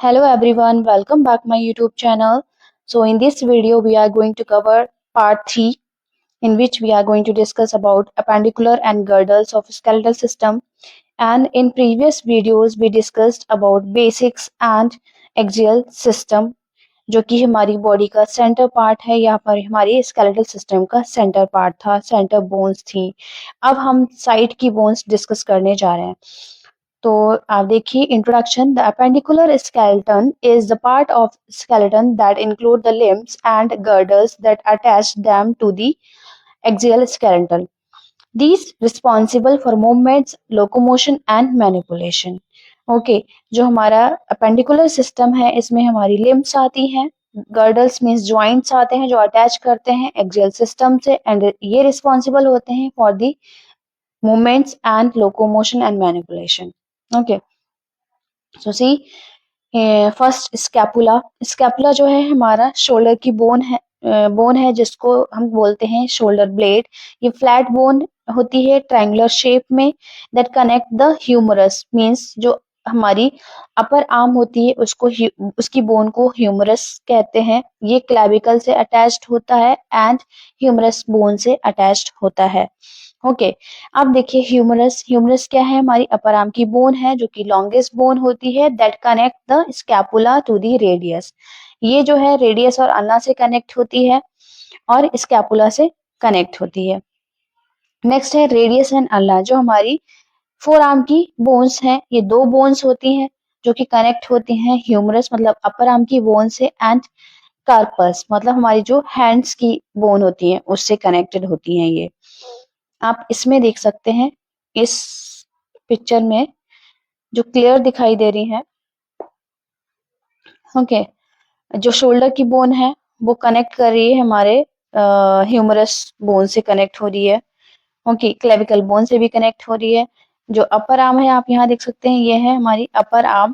Hello everyone, welcome back my YouTube channel. So in this video we are going to cover part 3 in which we are going to discuss about appendicular and girdles of skeletal system, and in previous videos we discussed about basics and axial system जो कि हमारी body का centre part है। यहाँ पर हमारी skeletal system का centre part था, सेंटर बोन्स थी। अब हम साइड की बोन्स डिस्कस करने जा रहे हैं। तो आप देखिए introduction. The appendicular skeleton is the part of skeleton that include the limbs and girders that attach them to the axial skeleton, these responsible for movements, locomotion and manipulation. Okay जो हमारा appendicular system है इसमें हमारी limbs आती हैं, girdles means joints आते हैं जो अटैच करते हैं एक्सियल सिस्टम से, एंड ये रिस्पॉन्सिबल होते हैं for the movements and locomotion and manipulation. Okay so see first scapula. Scapula जो है हमारा शोल्डर की बोन है जिसको हम बोलते हैं शोल्डर ब्लेड। ये फ्लैट बोन होती है ट्रायंगुलर शेप में that connect the humerus, means जो हमारी अपर आर्म होती है उसको उसकी बोन को ह्यूमरस कहते हैं। ये क्लेविकल से अटैच्ड होता है एंड ह्यूमरस बोन से अटैच्ड होता है। ओके अब देखिए ह्यूमरस। ह्यूमरस क्या है? हमारी अपर आर्म की बोन है जो कि लॉन्गेस्ट बोन होती है that connect the scapula to the radius. ये जो है रेडियस और अल्ना से कनेक्ट होती है और स्कैपुला से कनेक्ट होती है। नेक्स्ट है रेडियस एंड अल्ना, जो हमारी फोर आर्म की बोन्स हैं। ये दो बोन्स होती हैं जो कि कनेक्ट होती हैं ह्यूमरस मतलब अपर आर्म की बोन से, एंड कार्पस मतलब हमारी जो हैंड्स की बोन होती है उससे कनेक्टेड होती हैं। ये आप इसमें देख सकते हैं, इस पिक्चर में जो क्लियर दिखाई दे रही है। ओके जो शोल्डर की बोन है वो कनेक्ट कर रही है हमारे ह्यूमरस बोन से कनेक्ट हो रही है। ओके क्लेविकल बोन से भी कनेक्ट हो रही है। जो अपर आर्म है आप यहाँ देख सकते हैं, ये है हमारी अपर आर्म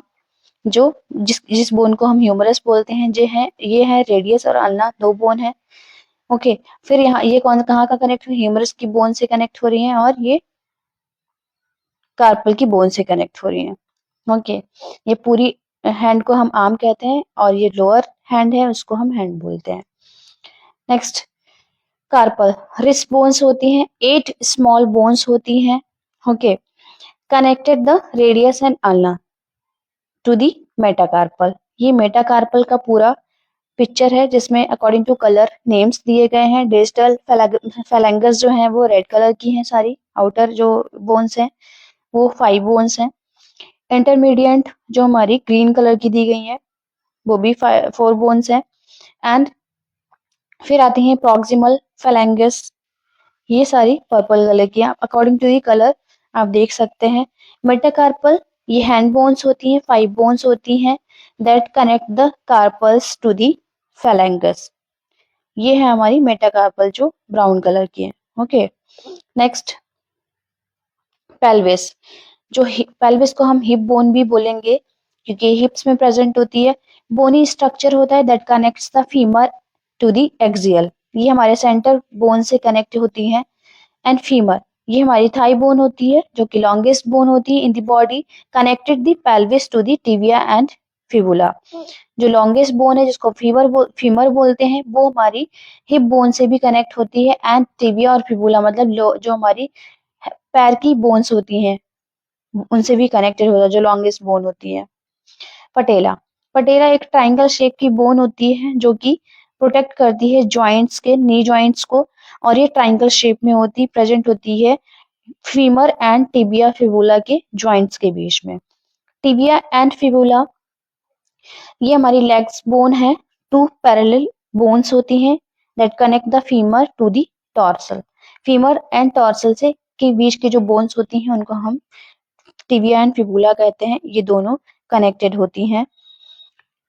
जो जिस जिस बोन को हम ह्यूमरस बोलते हैं। ये है रेडियस और अल्ना, दो बोन है। ओके फिर यहाँ ये कौन कहाँ का कनेक्ट है? ह्यूमरस की बोन से कनेक्ट हो रही है और ये कार्पल की बोन से कनेक्ट हो रही है। ओके ये पूरी हैंड को हम आर्म कहते हैं और ये लोअर हैंड है उसको हम हैंड बोलते हैं। Next carpel. रिस्ट बोन्स होती हैं, 8 स्मॉल बोन्स होती हैं। Okay connected the radius and ulna to the metacarpal. ये मेटाकार्पल का पूरा पिक्चर है जिसमें अकॉर्डिंग टू कलर नेम्स दिए गए हैं। डिजिटल फैलेंगस जो हैं वो रेड कलर की हैं सारी, आउटर जो बोन्स हैं वो 5 बोन्स हैं। इंटरमीडिएट जो हमारी ग्रीन कलर की दी गई है वो भी 4 बोन्स हैं। एंड फिर आती हैं प्रॉक्सिमल फैलेंगस, ये सारी पर्पल कलर की हैं। अकॉर्डिंग टू दी कलर आप देख सकते हैं। मेटाकार्पल ये हैंड बोन्स होती हैं, 5 बोन्स होती हैं that connect the carpals to the phalanges. ये है हमारी मेटाकार्पल जो ब्राउन कलर की है। Okay next pelvis. जो पेल्विस को हम हिप बोन भी बोलेंगे क्योंकि हिप्स में प्रेजेंट होती है। बोनी स्ट्रक्चर होता है that connects the femur to the axial. ये हमारे सेंटर बोन से कनेक्ट होती है। एंड फीमर ये हमारी थाई बोन होती है जो कि लॉन्गेस्ट बोन होती है in the body, connected the pelvis to the tibia and fibula. जो लॉन्गेस्ट बोन है जिसको फीमर बोलते हैं वो हमारी हिप बोन से भी कनेक्ट होती है, एंड टिबिया और फिबुला मतलब जो हमारी पैर की बोन्स होती हैं उनसे भी कनेक्टेड होता है, जो लॉन्गेस्ट बोन होती है। पटेला। पटेला एक ट्रायंगल शेप की बोन होती है जो कि प्रोटेक्ट करती है जॉइंट्स के, नी जॉइंट्स को, और ये ट्रायंगल शेप में प्रेजेंट होती है फीमर एंड टिबिया फिबुला के जॉइंट्स के बीच में। टिबिया एंड फिबुला ये हमारी लेग्स बोन है, 2 पैरेलल बोन्स होती हैं that connect the femur to the tarsal. Femur and tarsal से के बीच की जो बोन्स होती हैं उनको हम टिबिया एंड फिबुला कहते हैं। ये दोनों कनेक्टेड होती हैं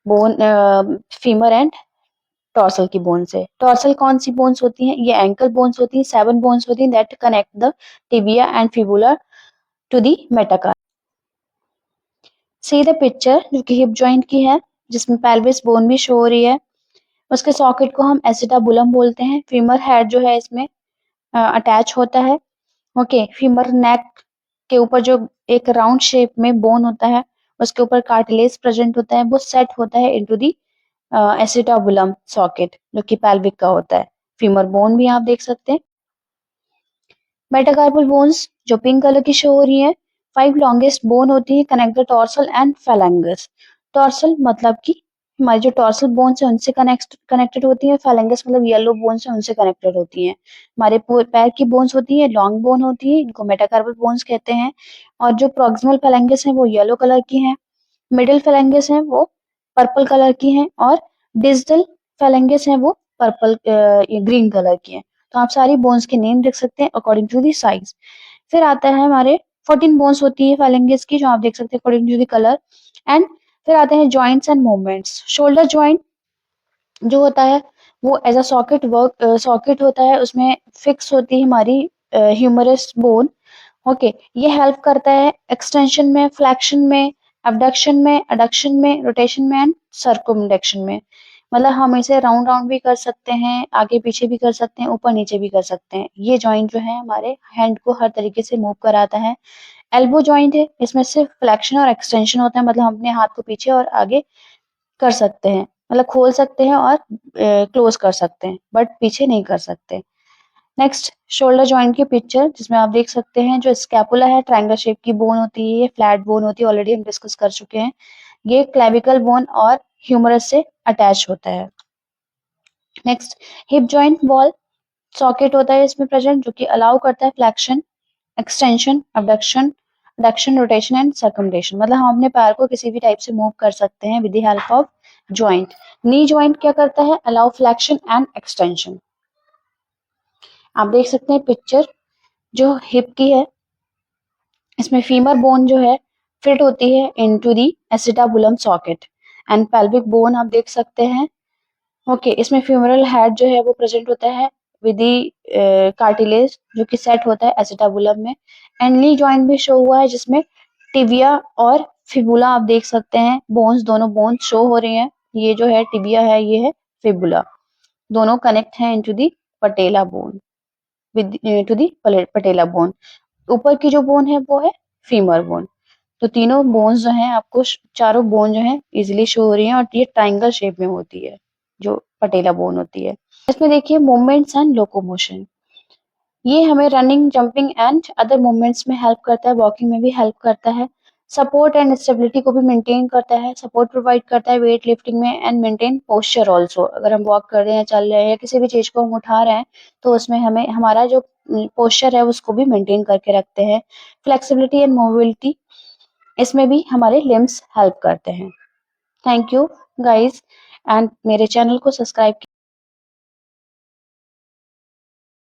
बोन फीमर एंड टॉर्सल की बोन से। टॉर्सल कौन सी बोन्स होती हैं? ये एंकल बोन्स होती हैं, 7 बोन्स होती हैं that connect the tibia and fibula to the metacarpal. See the picture जो कि हिप जॉइंट की है जिसमें पेल्विस बोन भी शो हो रही है। उसके सॉकेट को हम एसिटाबुलम बोलते हैं। फीमर हेड जो है इसमें अटैच होता है। ओके फीमर नेक के ऊपर जो एक राउंड शेप में बोन होता है उसके ऊपर कार्टिलेज प्रेजेंट होता है, वो सेट होता है इनटू दी एसिटाबुलम सॉकेट जो कि पेल्विक का होता है। फीमर बोन भी आप देख सकते हैं। मेटाकार्पल बोन्स जो पिंक कलर की शो हो रही है, 5 लॉन्गेस्ट बोन होती है connect the tarsal and फैलेंगस। Tarsal मतलब कि हमारी जो टॉर्सल बोन्स है उनसे कनेक्टेड होती है, फैलेंगस मतलब येलो बोन्स है उनसे कनेक्टेड होती है। हमारे पैर की बोन्स होती है लॉन्ग बोन होती है, इनको मेटाकार्पल बोन्स कहते हैं। और जो प्रोक्सिमल फैलेंगस है वो येलो कलर की है, मिडिल फैलेंगस है वो पर्पल कलर की है, और डिजिटल फैलेंगस है वो पर्पल ग्रीन कलर की है। तो आप सारी बोन्स के नेम देख सकते हैं अकॉर्डिंग टू दी साइज। फिर आता है हमारे 14 बोन्स होती है फैलेंगस की जो आप देख सकते हैं according to the colour. And फिर आते हैं joints and movements. Shoulder joint जो होता है वो एज अ सॉकेट होता है, उसमें फिक्स होती है हमारी ह्यूमरस बोन। ओके, ये हेल्प करता है एक्सटेंशन में, फ्लेक्शन में, एबडक्शन में, एडक्शन में, रोटेशन में एंड सर्कुमडक्शन में। मतलब हम इसे राउंड राउंड भी कर सकते हैं, आगे पीछे भी कर सकते हैं, ऊपर नीचे भी कर सकते हैं। ये जॉइंट जो है हमारे हैंड को हर तरीके से मूव कराता है। एल्बो जॉइंट है, इसमें सिर्फ फ्लेक्शन और एक्सटेंशन होता है, मतलब हम अपने हाथ को पीछे और आगे कर सकते हैं, मतलब खोल सकते हैं और क्लोज कर सकते हैं, बट पीछे नहीं कर सकते। नेक्स्ट, शोल्डर जॉइंट की पिक्चर जिसमें आप देख सकते हैं जो स्कैपुला है ट्रायंगल शेप की बोन होती है, ये फ्लैट बोन होती है, ऑलरेडी हम डिस्कस कर चुके हैं। ये क्लेविकल बोन और ह्यूमरस से अटैच होता है। Next, hip joint ball socket होता है इसमें प्रेजेंट, जो कि अलाउ करता है flexion, extension, abduction, adduction, rotation and circumduction. मतलब हम अपने पैर को किसी भी टाइप से मूव कर सकते हैं with the help of joint. Knee joint क्या करता है, अलाउ फ्लेक्शन एंड एक्सटेंशन। आप देख सकते हैं पिक्चर जो हिप की है, इसमें फीमर बोन जो है फिट होती है into the acetabulum socket and pelvic bone आप देख सकते हैं। ओके, इसमें फ्यूमरल हेड जो है वो प्रेजेंट होता है विद दी कार्टिलेज जो कि सेट होता है एसिटाबुलम में। एंड नी जॉइंट भी शो हुआ है जिसमें टिबिया और फिबुला आप देख सकते हैं, बोन्स, दोनों बोन्स शो हो रही हैं। ये जो है टिबिया है, ये है फिबुला, दोनों कनेक्ट हैं into the patella bone, with to the patella bone. ऊपर की जो बोन है वो है फीमर बोन। तो तीनों बोन्स जो हैं आपको चारों बोन जो है इजिली शो हो रही हैं, और ये ट्राइंगल शेप में होती है जो पटेला बोन होती है। इसमें देखिए मूवमेंट्स एंड लोकोमोशन, ये हमें running, jumping and other movements में हेल्प करता है, वॉकिंग में भी हेल्प करता है। सपोर्ट एंड स्टेबिलिटी को भी मेंटेन करता है, सपोर्ट प्रोवाइड करता है वेट लिफ्टिंग में एंड मेंटेन पोस्चर ऑल्सो। अगर हम वॉक कर रहे हैं, चल रहे हैं, या किसी भी चीज को हम उठा रहे हैं तो उसमें हमें हमारा जो पोस्चर है उसको भी मेंटेन करके रखते हैं। फ्लेक्सिबिलिटी एंड मोबिलिटी, इसमें भी हमारे लिम्स हेल्प करते हैं। थैंक यू गाइज, एंड मेरे चैनल को सब्सक्राइब